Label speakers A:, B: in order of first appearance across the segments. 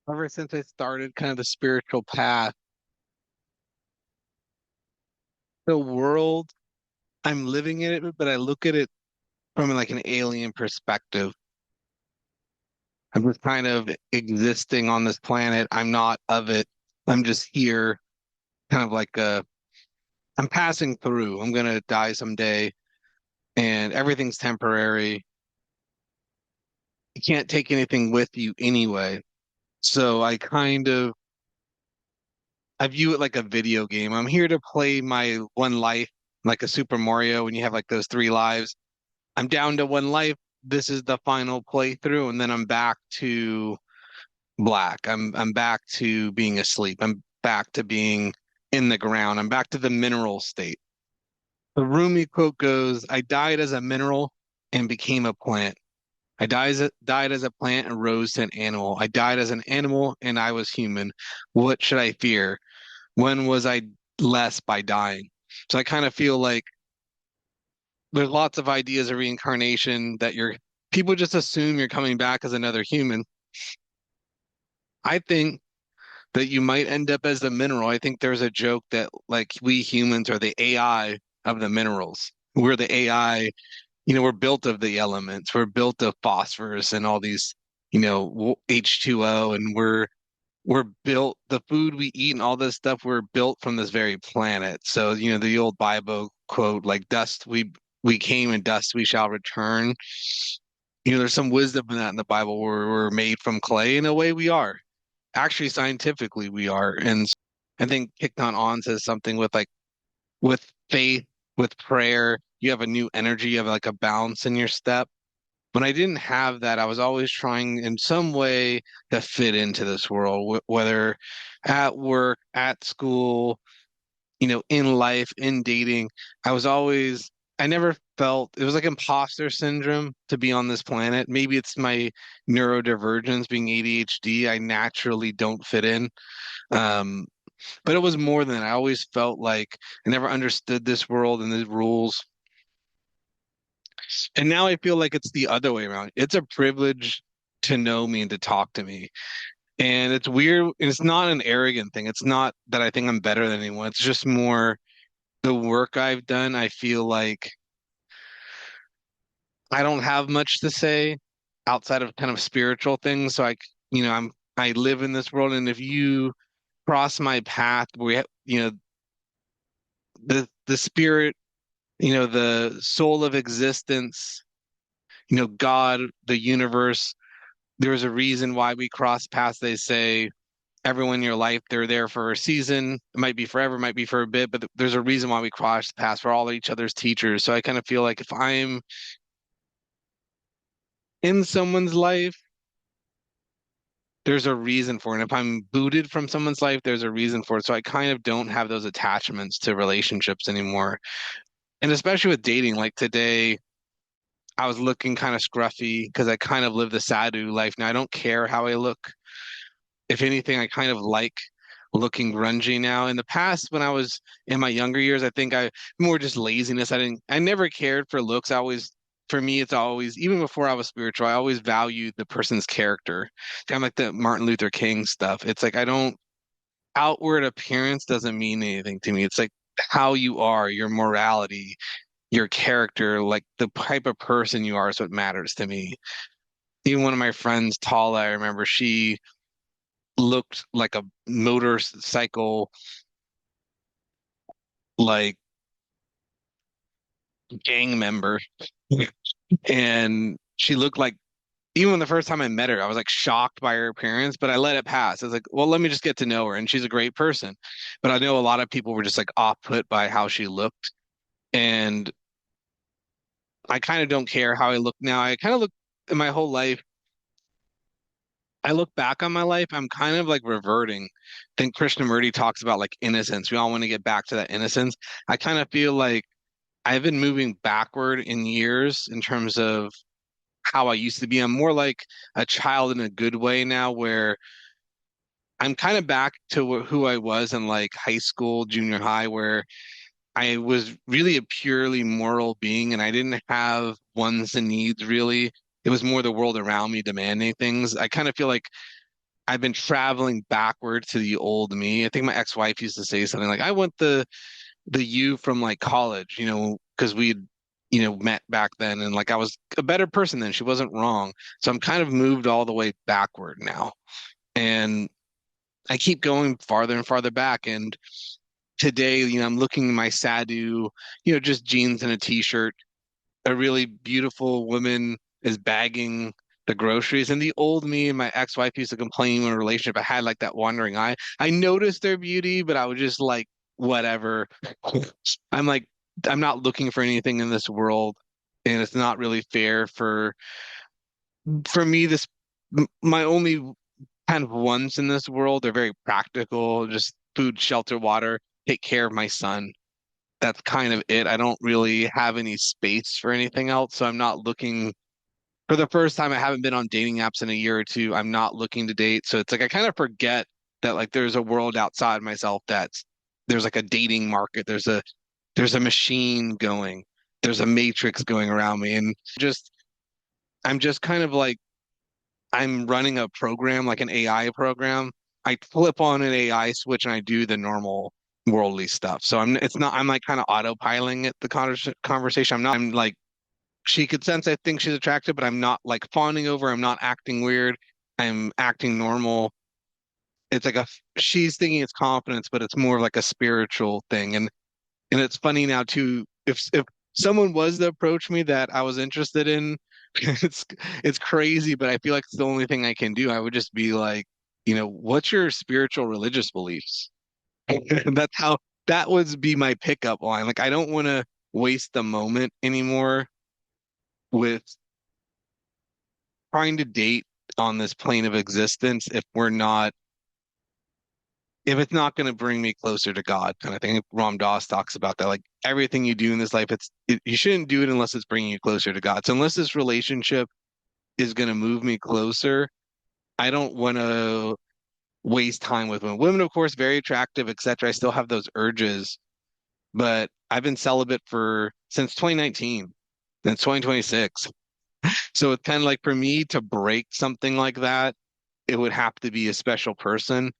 A: Ever since I started kind of the spiritual path, the world, I'm living in it, but I look at it from like an alien perspective. I'm just kind of existing on this planet. I'm not of it. I'm just here, kind of like I'm passing through. I'm gonna die someday, and everything's temporary. You can't take anything with you anyway. So I view it like a video game. I'm here to play my one life, like a Super Mario when you have like those three lives. I'm down to one life. This is the final playthrough, and then I'm back to black. I'm back to being asleep. I'm back to being in the ground. I'm back to the mineral state. The Rumi quote goes, I died as a mineral and became a plant. Died as a plant and rose to an animal. I died as an animal and I was human. What should I fear? When was I less by dying? So I kind of feel like there's lots of ideas of reincarnation that people just assume you're coming back as another human. I think that you might end up as the mineral. I think there's a joke that like we humans are the AI of the minerals. We're the AI, we're built of the elements. We're built of phosphorus and all these, H2O, and we're built the food we eat and all this stuff, we're built from this very planet. So, the old Bible quote, like dust we came and dust we shall return. There's some wisdom in that in the Bible where we're made from clay. In a way we are. Actually, scientifically we are. And I think Kickton On says something with faith, with prayer, you have a new energy, you have like a bounce in your step. When I didn't have that, I was always trying in some way to fit into this world, whether at work, at school, in life, in dating. I was always, I never felt it was like imposter syndrome to be on this planet. Maybe it's my neurodivergence being ADHD. I naturally don't fit in. Um, but it was more than that. I always felt like I never understood this world and the rules. And now I feel like it's the other way around. It's a privilege to know me and to talk to me. And it's weird. It's not an arrogant thing. It's not that I think I'm better than anyone. It's just more the work I've done. I feel like I don't have much to say outside of kind of spiritual things. So I live in this world. And if you cross my path, the spirit, the soul of existence, God, the universe, there's a reason why we cross paths. They say everyone in your life, they're there for a season. It might be forever, it might be for a bit, but there's a reason why we cross paths. We're all each other's teachers. So I kind of feel like if I'm in someone's life, there's a reason for it. And if I'm booted from someone's life, there's a reason for it. So I kind of don't have those attachments to relationships anymore. And especially with dating, like today, I was looking kind of scruffy because I kind of live the sadhu life. Now I don't care how I look. If anything, I kind of like looking grungy now. In the past, when I was in my younger years, I think I more just laziness. I never cared for looks. For me, it's always, even before I was spiritual, I always valued the person's character. Kind of like the Martin Luther King stuff. It's like, I don't, outward appearance doesn't mean anything to me. It's like how you are, your morality, your character, like the type of person you are is what matters to me. Even one of my friends, Tala, I remember she looked like a motorcycle like gang member. And she looked like even the first time I met her, I was like shocked by her appearance, but I let it pass. I was like, well, let me just get to know her. And she's a great person. But I know a lot of people were just like off put by how she looked. And I kind of don't care how I look now. I kind of look in my whole life. I look back on my life, I'm kind of like reverting. I think Krishnamurti talks about like innocence. We all want to get back to that innocence. I kind of feel like I've been moving backward in years in terms of how I used to be. I'm more like a child in a good way now, where I'm kind of back to who I was in like high school, junior high, where I was really a purely moral being and I didn't have wants and needs really. It was more the world around me demanding things. I kind of feel like I've been traveling backwards to the old me. I think my ex-wife used to say something like, I want the you from like college, because we'd, met back then and like I was a better person then. She wasn't wrong. So I'm kind of moved all the way backward now. And I keep going farther and farther back. And today, I'm looking at my Sadu, just jeans and a t-shirt. A really beautiful woman is bagging the groceries. And the old me and my ex-wife used to complain in a relationship. I had like that wandering eye. I noticed their beauty, but I was just like, whatever. I'm like, I'm not looking for anything in this world. And it's not really fair for me, my only kind of wants in this world, they're very practical, just food, shelter, water, take care of my son. That's kind of it. I don't really have any space for anything else. So I'm not looking for the first time. I haven't been on dating apps in a year or two. I'm not looking to date. So it's like I kind of forget that like there's a world outside myself that's there's like a dating market. There's a machine going. There's a matrix going around me. And just I'm just kind of like I'm running a program, like an AI program. I flip on an AI switch and I do the normal worldly stuff. So it's not, I'm like kind of autopiloting it, the conversation. I'm like, she could sense I think she's attractive, but I'm not like fawning over, I'm not acting weird. I'm acting normal. It's like she's thinking it's confidence, but it's more like a spiritual thing. And it's funny now too, if someone was to approach me that I was interested in, it's it's crazy, but I feel like it's the only thing I can do. I would just be like, what's your spiritual religious beliefs? That's how that would be my pickup line. Like I don't want to waste the moment anymore with trying to date on this plane of existence if it's not going to bring me closer to God, kind of thing. Ram Dass talks about that. Like everything you do in this life, you shouldn't do it unless it's bringing you closer to God. So unless this relationship is going to move me closer, I don't want to waste time with women. Women, of course, very attractive, etc. I still have those urges, but I've been celibate for since 2019. And it's 2026. So it's kind of like for me to break something like that, it would have to be a special person.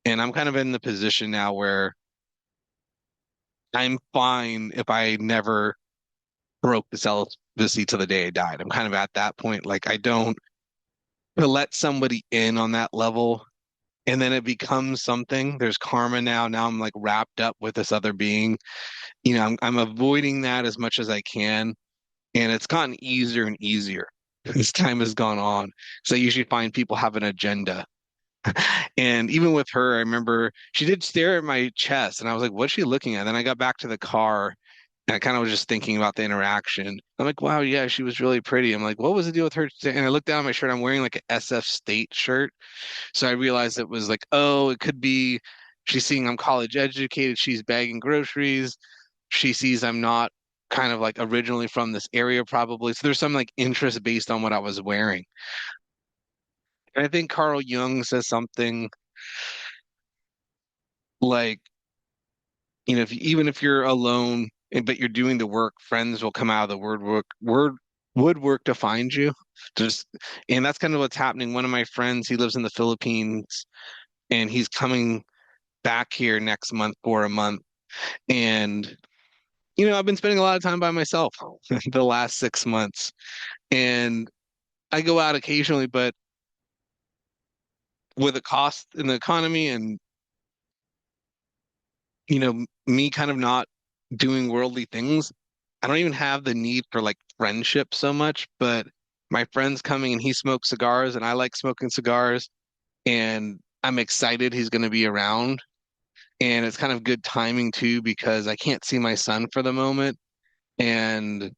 A: And I'm kind of in the position now where I'm fine if I never broke the celibacy to the day I died. I'm kind of at that point. Like I don't to let somebody in on that level and then it becomes something. There's karma now. Now I'm like wrapped up with this other being. I'm avoiding that as much as I can. And it's gotten easier and easier as time has gone on. So I usually find people have an agenda. And even with her, I remember she did stare at my chest and I was like, what's she looking at? Then I got back to the car and I kind of was just thinking about the interaction. I'm like, wow, yeah, she was really pretty. I'm like, what was the deal with her? And I looked down at my shirt. I'm wearing like an SF State shirt. So I realized it was like, oh, it could be she's seeing I'm college educated. She's bagging groceries. She sees I'm not kind of like originally from this area, probably. So there's some like interest based on what I was wearing. And I think Carl Jung says something like, even if you're alone, but you're doing the work, friends will come out of the woodwork to find you. Just, and that's kind of what's happening. One of my friends, he lives in the Philippines, and he's coming back here next month for a month. And I've been spending a lot of time by myself the last 6 months, and I go out occasionally, but with a cost in the economy and me kind of not doing worldly things, I don't even have the need for like friendship so much, but my friend's coming and he smokes cigars and I like smoking cigars and I'm excited he's going to be around. And it's kind of good timing too because I can't see my son for the moment. And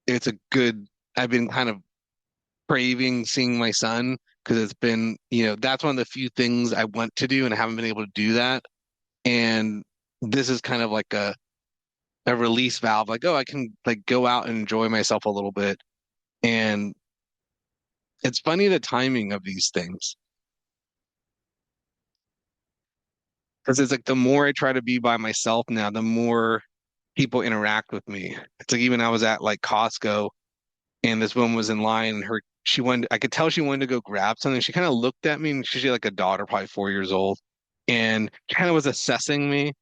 A: it's a good, I've been kind of craving seeing my son because it's been, that's one of the few things I want to do and I haven't been able to do that. And this is kind of like a release valve, like, oh, I can like go out and enjoy myself a little bit. And it's funny the timing of these things because it's like the more I try to be by myself now, the more people interact with me. It's like even I was at like Costco and this woman was in line and her she wanted I could tell she wanted to go grab something. She kind of looked at me and she's like a daughter, probably 4 years old, and kind of was assessing me.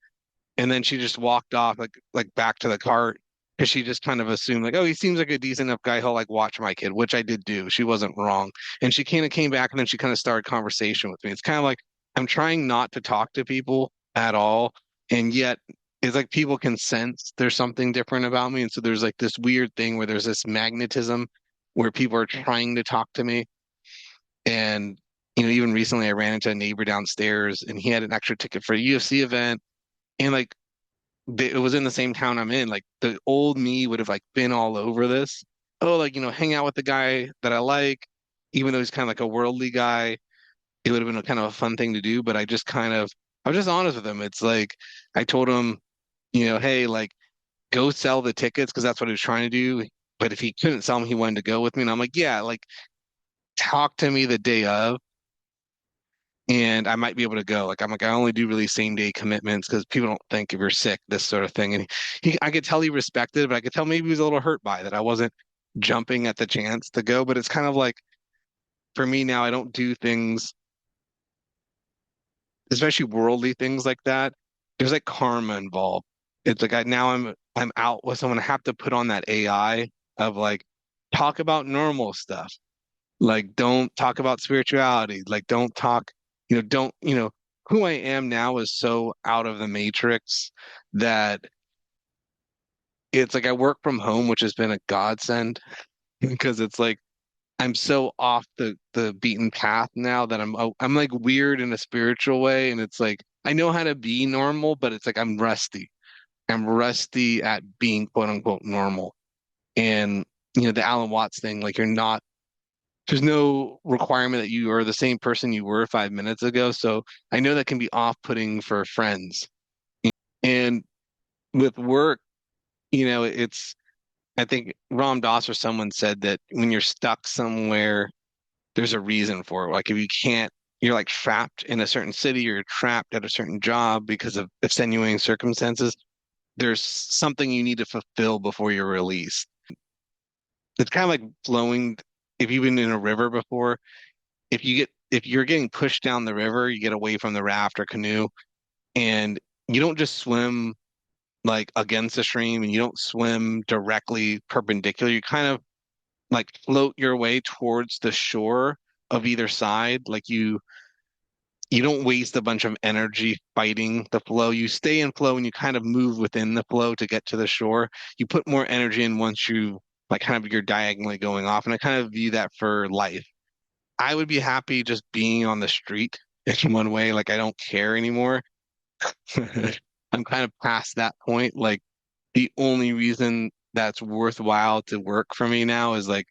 A: And then she just walked off like back to the cart because she just kind of assumed like, oh, he seems like a decent enough guy. He'll like watch my kid, which I did do. She wasn't wrong. And she kind of came back and then she kind of started conversation with me. It's kind of like I'm trying not to talk to people at all. And yet it's like people can sense there's something different about me. And so there's like this weird thing where there's this magnetism where people are trying to talk to me. And even recently I ran into a neighbor downstairs and he had an extra ticket for a UFC event. And like it was in the same town I'm in. Like the old me would have like been all over this. Oh, like, hang out with the guy that I like, even though he's kind of like a worldly guy. It would have been a kind of a fun thing to do, but I was just honest with him. It's like I told him, hey, like go sell the tickets because that's what he was trying to do. But if he couldn't sell them, he wanted to go with me. And I'm like, yeah, like talk to me the day of and I might be able to go. Like I'm like I only do really same day commitments because people don't think if you're sick, this sort of thing. And I could tell he respected it, but I could tell maybe he was a little hurt by that. I wasn't jumping at the chance to go, but it's kind of like for me now, I don't do things, especially worldly things like that. There's like karma involved. It's like now I'm out with someone. I have to put on that AI of like talk about normal stuff. Like, don't talk about spirituality. Like, don't talk, don't, who I am now is so out of the matrix that it's like I work from home, which has been a godsend because it's like I'm so off the beaten path now that I'm like weird in a spiritual way. And it's like I know how to be normal, but it's like I'm rusty. I'm rusty at being quote unquote normal. And, the Alan Watts thing, like you're not there's no requirement that you are the same person you were 5 minutes ago. So I know that can be off-putting for friends. And with work, I think Ram Dass or someone said that when you're stuck somewhere, there's a reason for it. Like if you can't, you're like trapped in a certain city or you're trapped at a certain job because of extenuating circumstances, there's something you need to fulfill before you're released. It's kind of like flowing. If you've been in a river before, if you're getting pushed down the river, you get away from the raft or canoe, and you don't just swim like against the stream and you don't swim directly perpendicular. You kind of like float your way towards the shore of either side. Like you don't waste a bunch of energy fighting the flow. You stay in flow and you kind of move within the flow to get to the shore. You put more energy in once you like kind of you're diagonally going off. And I kind of view that for life. I would be happy just being on the street in one way. Like I don't care anymore. I'm kind of past that point. Like the only reason that's worthwhile to work for me now is like,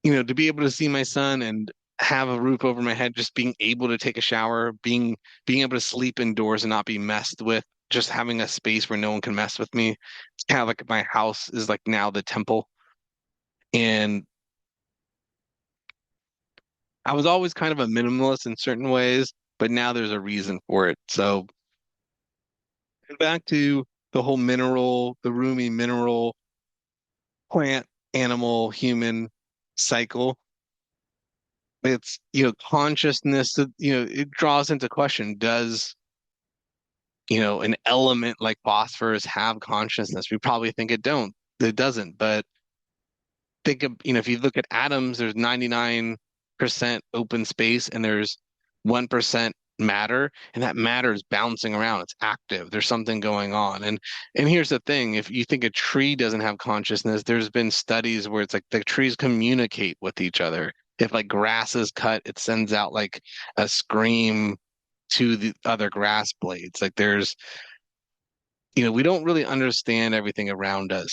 A: to be able to see my son and have a roof over my head, just being able to take a shower, being able to sleep indoors and not be messed with, just having a space where no one can mess with me. It's kind of like my house is like now the temple. And I was always kind of a minimalist in certain ways, but now there's a reason for it. So back to the Rumi mineral, plant, animal, human cycle. It's, consciousness that, it draws into question, does, an element like phosphorus have consciousness? We probably think it doesn't, but think of, if you look at atoms, there's 99% open space and there's 1% matter, and that matter is bouncing around. It's active. There's something going on. And here's the thing, if you think a tree doesn't have consciousness, there's been studies where it's like the trees communicate with each other. If like grass is cut, it sends out like a scream to the other grass blades. Like we don't really understand everything around us.